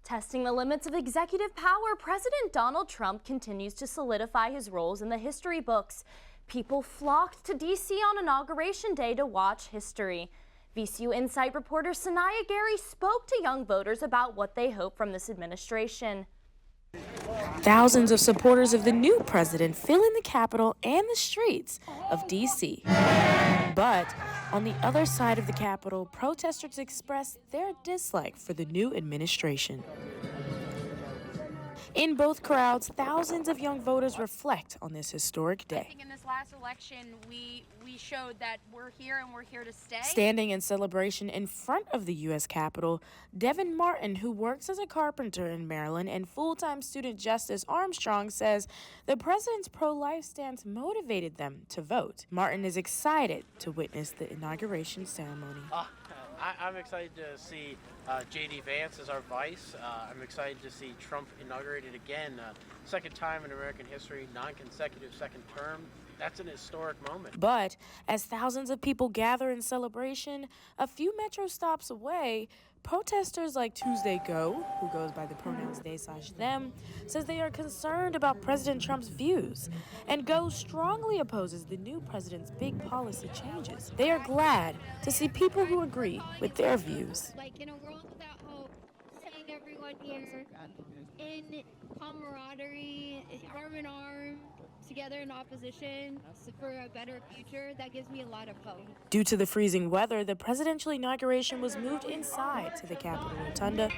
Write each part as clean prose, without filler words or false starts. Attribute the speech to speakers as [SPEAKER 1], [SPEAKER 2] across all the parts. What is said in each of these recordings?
[SPEAKER 1] Testing the limits of executive power, President Donald Trump continues to solidify his roles in the history books. People flocked to D.C. on Inauguration Day to watch history. VCU InSight reporter Ciniya Gary spoke to young voters about what they hope from this administration.
[SPEAKER 2] Thousands of supporters of the new president fill in the Capitol and the streets of D.C. But on the other side of the Capitol, protesters express their dislike for the new administration. In both crowds, thousands of young voters reflect on this historic day.
[SPEAKER 3] I think in this last election, we showed that we're here and we're here to stay.
[SPEAKER 2] Standing in celebration in front of the U.S. Capitol, Devin Martin, who works as a carpenter in Maryland, and full-time student Justice Armstrong, says the president's pro-life stance motivated them to vote. Martin is excited to witness the inauguration ceremony.
[SPEAKER 4] I'm excited to see J.D. Vance as our vice. I'm excited to see Trump inaugurated again. Second time in American history, non-consecutive second term. That's an historic moment.
[SPEAKER 2] But as thousands of people gather in celebration, a few metro stops away, protesters like Tuesday Go, who goes by the pronouns they/them, says they are concerned about President Trump's views. And Go strongly opposes the new president's big policy changes. They are glad to see people who agree with their views.
[SPEAKER 5] Like in a world without hope, seeing everyone here in camaraderie, arm in arm, together in opposition for a better future, that gives me a lot of hope.
[SPEAKER 2] Due to the freezing weather, the presidential inauguration was moved inside to the Capitol Rotunda.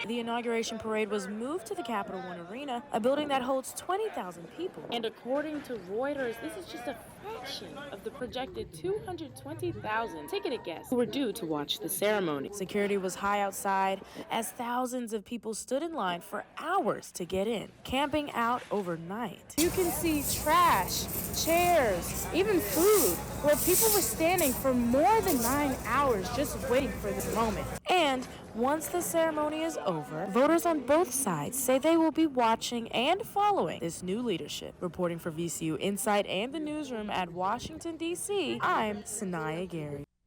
[SPEAKER 2] The inauguration parade was moved to the Capital One Arena, a building that holds 20,000 people. And according to Reuters, this is just a fraction of the projected 220,000 ticketed guests who were due to watch the ceremony. Security was high outside as thousands of people stood in line for hours to get in, camping out overnight. You can see trash, chairs, even food, where people were standing for more than 9 hours just waiting for this moment. And once the ceremony is over, voters on both sides say they will be watching and following this new leadership. Reporting for VCU InSight and the newsroom at Washington, D.C., I'm Ciniya Gary.